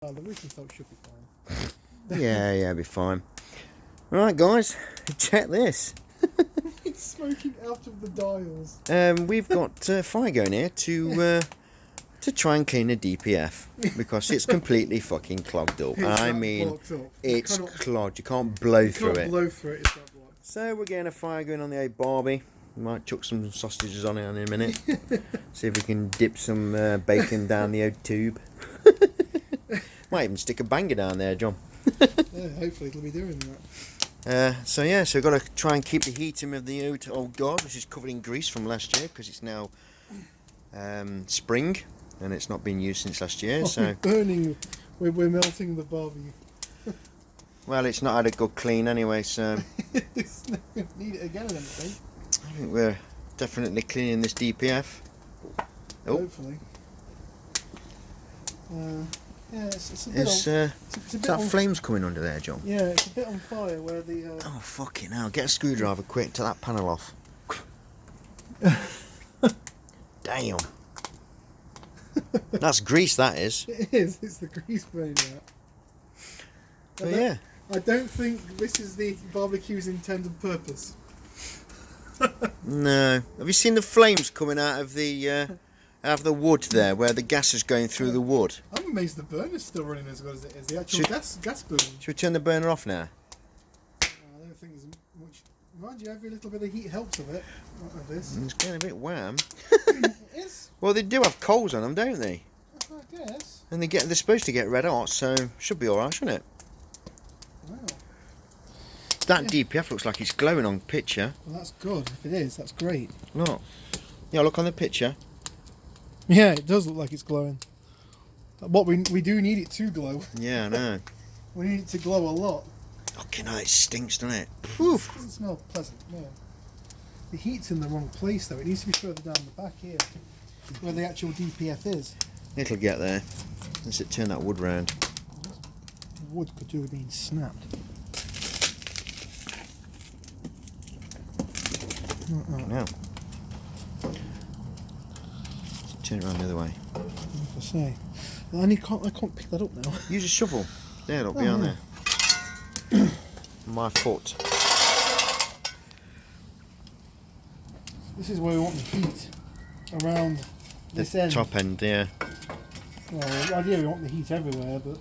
Oh, the roofing stock should be fine. Yeah, it'll be fine. Right, guys, check this. It's smoking out of the dials. We've got fire going here to try and clean the DPF because it's completely fucking clogged up. I mean, it's clogged. You can't blow through it. You can't blow through it. It's that blocked. So we're getting a fire going on the old barbie. We might chuck some sausages on it in a minute. See if we can dip some bacon down the old tube. Might even stick a banger down there, John. Yeah, hopefully it'll be doing that. So we've got to try and keep the heating of the old guard, which is covered in grease from last year because it's now spring and it's not been used since last year. So we're burning, we're melting the barbie. Well, it's not had a good clean anyway, so It's not going to need it again, I don't think. I think we're definitely cleaning this DPF. Oh. Hopefully. Yeah, it's a bit Is that flames coming under there, John? Yeah, it's a bit on fire where the... Oh, fucking hell. Get a screwdriver quick, take that panel off. Damn. That's grease, that is. It is, it's the grease burning out. I don't think this is the barbecue's intended purpose. No. Have you seen the flames coming out of the wood there, where the gas is going through the wood? I'm amazed the burner's still running as well as it is. The actual gas burner. Should we turn the burner off now? I don't think there's much... Mind you, every little bit of heat helps of it. Not of this. It's getting a bit wham. It is? Well, they do have coals on them, don't they? I guess. And they're supposed to get red hot, so should be alright, shouldn't it? Wow. That DPF looks like it's glowing on picture. Well, that's good. If it is, that's great. Look. Yeah, look on the picture. Yeah, it does look like it's glowing. What we do need it to glow. Yeah, I know. We need it to glow a lot. Fucking hell, it stinks, doesn't it? It doesn't smell pleasant, no. The heat's in the wrong place though. It needs to be further down the back here, where the actual DPF is. It'll get there. Let's turn that wood round. The wood could do with being snapped. Now. Turn it around the other way. Like I say, I can't pick that up now. Use a shovel. There, look, behind there. My foot. This is where we want the heat around this end. Top end, yeah. Well, ideally we want the heat everywhere, but...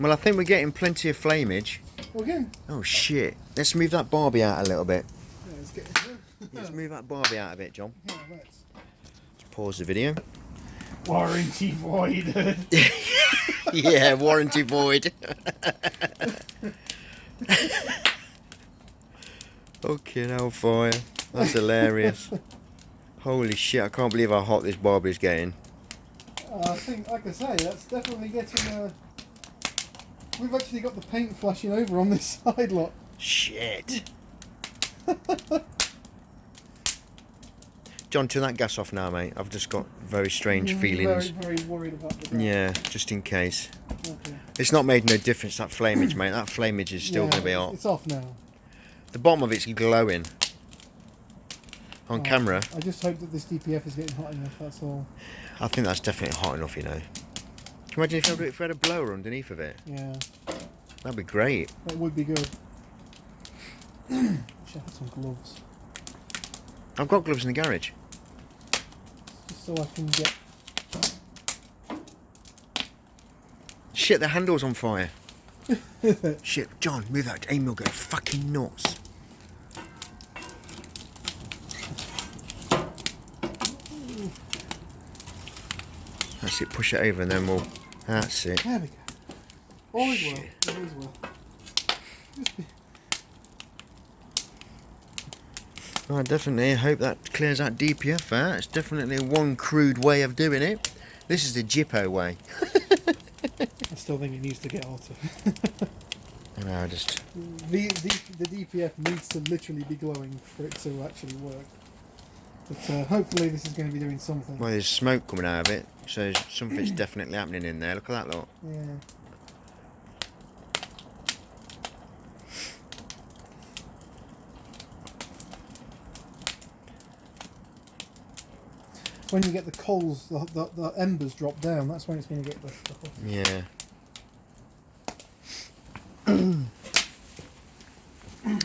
Well, I think we're getting plenty of flameage. Well, again... Oh, shit. Let's move that Barbie out a little bit. Yeah, let's get... Let's move that Barbie out a bit, John. Yeah, let's. Pause the video. Warranty void. Yeah, warranty void. Fucking hellfire. That's hilarious. Holy shit, I can't believe how hot this Barbie's getting. I think, like I say, that's definitely getting... We've actually got the paint flashing over on this side lot. Shit. John, turn that gas off now, mate. I've just got very strange feelings. Very worried about the gas. Yeah, just in case. Okay. It's not made no difference, that flameage, mate. That flameage is still going to be hot. It's off now. The bottom of it's glowing. On camera. I just hope that this DPF is getting hot enough, that's all. I think that's definitely hot enough, you know. Can you imagine if we had a blower underneath of it? Yeah. That'd be great. That would be good. Wish I had some gloves. I've got gloves in the garage. Just so I can get... Shit, the handle's on fire. Shit, John, move that. Amy will go fucking nuts. That's it, push it over and then we'll... That's it. There we go. All is well. All is well. I definitely hope that clears that DPF out. It's definitely one crude way of doing it. This is the Jippo way. I still think it needs to get hotter. No, just... The DPF needs to literally be glowing for it to actually work. But hopefully this is going to be doing something. Well, there's smoke coming out of it, so something's definitely happening in there. Look at that lot. Yeah. when you get the coals, the embers drop down. That's when it's going to get the hot. Yeah.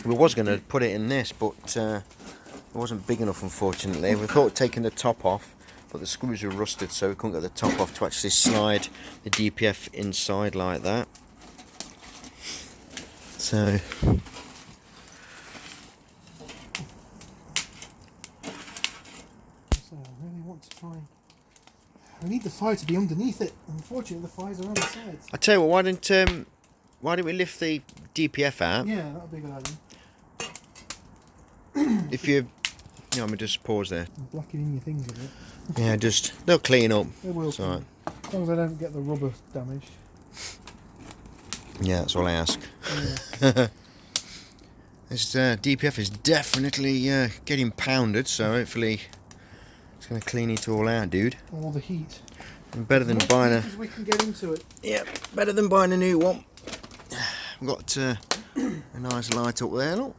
We was going to put it in this, but it wasn't big enough, unfortunately. We thought of taking the top off, but the screws were rusted, so we couldn't get the top off to actually slide the DPF inside like that. So I really want to try. I need the fire to be underneath it. Unfortunately, the fires are on the sides. I tell you what, why don't we lift the DPF out? Yeah, that would be a good idea. If you know, let me just pause there. I'm blacking in your things a bit. Yeah, they'll clean up. They will. It's all right. As long as I don't get the rubber damaged. Yeah, that's all I ask. Yeah. This DPF is definitely getting pounded, so hopefully it's going to clean it all out, dude. All the heat. And better than buying a... We can get into it. Yeah, better than buying a new one. We've got a nice light up there, look.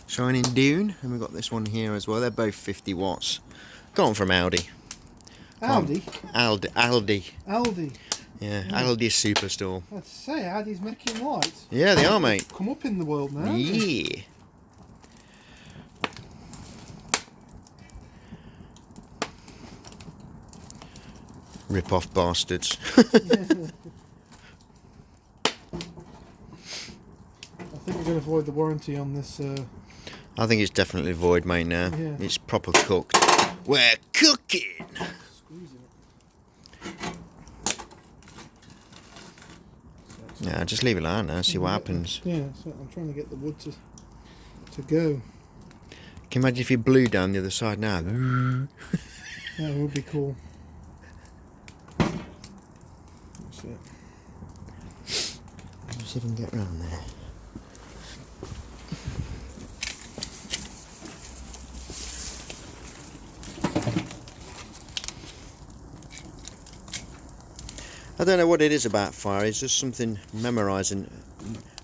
Shining Dune, and we've got this one here as well. They're both 50 watts. Got them from Aldi. Aldi? Aldi. Yeah, Aldi Superstore. I'd say Aldi's making lights. Yeah, they are, mate. Come up in the world now. Yeah. Rip-off bastards. Yeah. I think we're going to avoid the warranty on this. I think it's definitely void, mate, now. Yeah. It's proper cooked. We're cooking! Squeezing it. Yeah, just leave it like that now, see what happens. Yeah, so I'm trying to get the wood to go. Can you imagine if you blew down the other side now? That would be cool. That's it. Let's see if we can get around there. I don't know what it is about fire. It's just something mesmerising,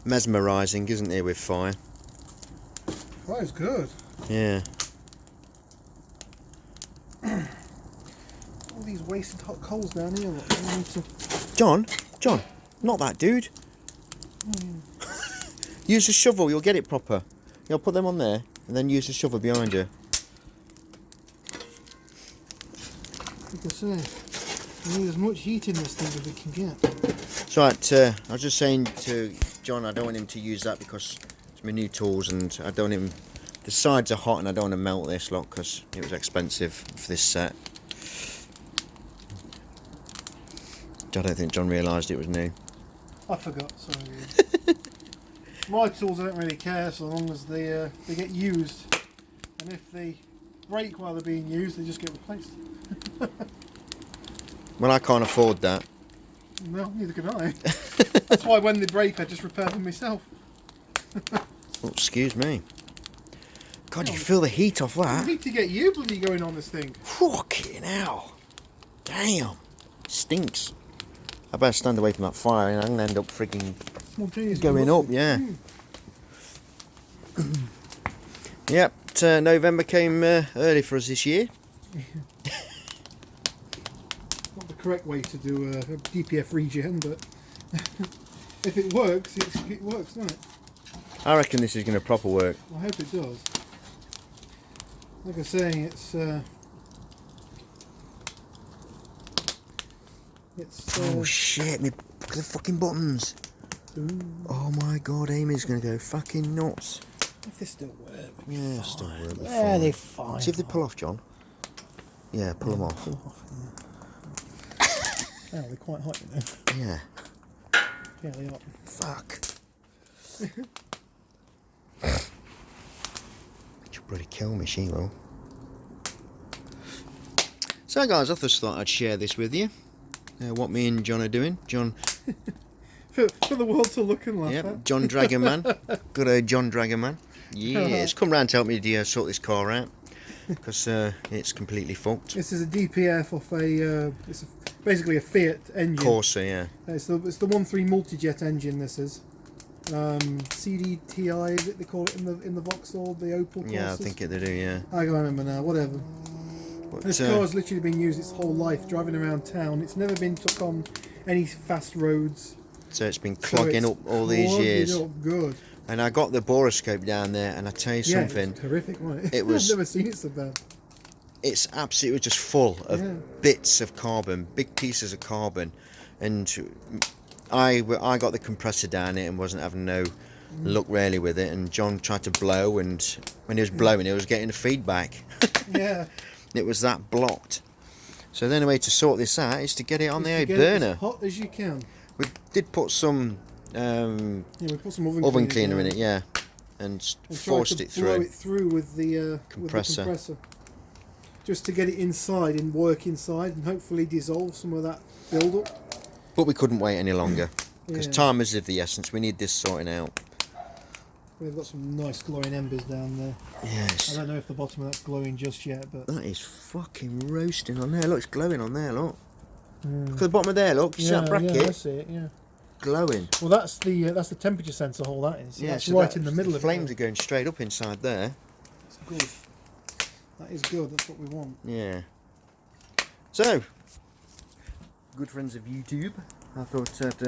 isn't there, with fire? Fire's good. Yeah. All these wasted hot coals down here. Look, I need to... John, not that dude. Use a shovel, you'll get it proper. You'll put them on there and then use the shovel behind you. Like I say, we need as much heat in this thing as we can get. It's right, I was just saying to John, I don't want him to use that because it's my new tools and I don't want him... The sides are hot and I don't want to melt this lot because it was expensive for this set. I don't think John realised it was new. I forgot, sorry. My tools, I don't really care so long as they get used. And if they break while they're being used, they just get replaced. Well, I can't afford that. No, neither can I. That's why when they break, I just repair them myself. Oh, excuse me. God, you feel the heat off I that? need to get you bloody going on this thing. Fucking hell. Damn. Stinks. I better stand away from that fire and I'm going to end up freaking going up, yeah. Yep, November came early for us this year. Not the correct way to do a DPF regen, but if it works, it works, doesn't it? I reckon this is going to proper work. I hope it does. Like I was saying, it's Oh shit, look at the fucking buttons. ooh, Oh my god, Amy's going to go fucking nuts. if they still work. Yeah, still work. Yeah, they're fine. See if they pull off, John. Yeah, pull them off. Oh, they're quite hot, you know. Yeah. Yeah, they are. Fuck. She'll probably kill me, she will. So guys, I just thought I'd share this with you. What me and John are doing. John... For the world to look and laugh Yep, at. John Dragonman. Good old John Dragonman. Yeah, it's come round to help me sort this car out. Because it's completely fucked. This is a DPF off basically a Fiat engine. Corsa, yeah. It's the 1.3 multi-jet engine. This is CDTI. Is it they call it in the Vauxhall, the Opel Corsas? Yeah, I think they do, yeah. I can't remember now. Whatever. But, This car's literally been used its whole life, driving around town. It's never been took on any fast roads. so it's been clogging up all these Clogging years. Up good. And I got the boroscope down there, and I tell you something. It's horrific, wasn't it? It was. I've never seen it so bad. It's absolutely just full of bits of carbon, big pieces of carbon, and I got the compressor down it and wasn't having no luck really with it. And John tried to blow, and when he was blowing, it was getting the feedback. Yeah. It was that blocked. So the only way to sort this out is to get it on the old Get burner. it as hot as you can. We did put some We put some oven cleaner in it, yeah, and forced it blow through. it through with the compressor, just to get it inside and work inside, and hopefully dissolve some of that build up. But we couldn't wait any longer because Yeah. time is of the essence. We need this sorting out. We've got some nice glowing embers down there. Yes. I don't know if the bottom of that's glowing just yet, but That is fucking roasting on there. Look, it's glowing on there, look. Look at the bottom of there, look. You see that bracket? Yeah, that's it. Yeah. Glowing. Well, that's the temperature sensor hole. That is. So Yeah, that's so right in the middle of it. flames are going straight up inside there. That's good. That is good. That's what we want. Yeah. So, good friends of YouTube, I thought that,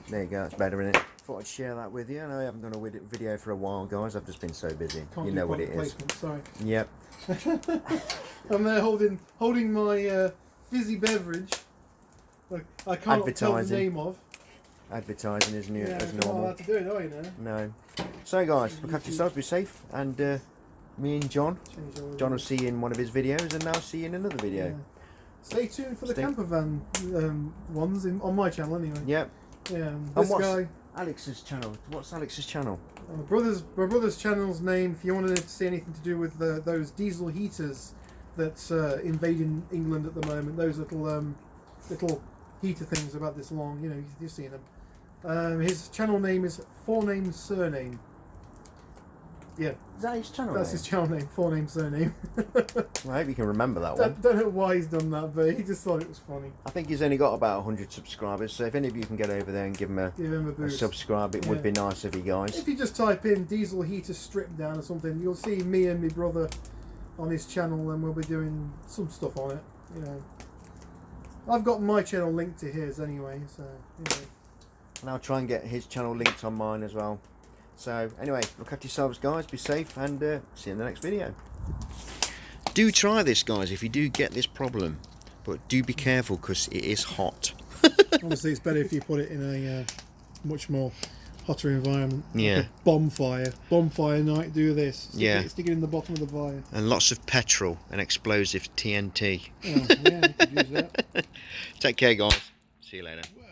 there you go, it's better, isn't it? Thought I'd share that with you. I know I haven't done a video for a while, guys. I've just been so busy. Can't You do know what it product is. placement, sorry. Yep. I'm there holding my fizzy beverage. Like, I can't tell the Advertising. name of. Advertising is new Yeah, as you're not normal. allowed to do it, are you now? No. So, guys, look after yourselves, be safe, and me and John will see you in one of his videos, and I'll see you in another video. Yeah. Stay tuned for the camper van ones on my channel anyway. Yep. Yeah. And This what's guy. Alex's channel? What's Alex's channel? My brother's channel's name. If you want to see anything to do with those diesel heaters that's invading England at the moment, those little heater things about this long, you know, you've seen them. His channel name is Forename Surname. Yeah, Is that his channel? that's his channel name. Forename Surname. Well, I hope you can remember that one. Don't know why he's done that, but he just thought it was funny. I think he's only got about 100 subscribers, so if any of you can get over there and give him a boost. subscribe, it would be nice of you guys. If you just type in diesel heater strip down or something, you'll see me and my brother on his channel, and we'll be doing some stuff on it. You know, I've got my channel linked to his anyway, so you know. And I'll try and get his channel linked on mine as well. So anyway, look after yourselves, guys, be safe, and see you in the next video. Do try this, guys, if you do get this problem, but do be careful because it is hot. Obviously, it's better if you put it in a much more hotter environment. Yeah. Like a bonfire night. Do this. Stick it in the bottom of the fire. And lots of petrol and explosive TNT. Oh, yeah, you could use that. Take care, guys. See you later. Whoa.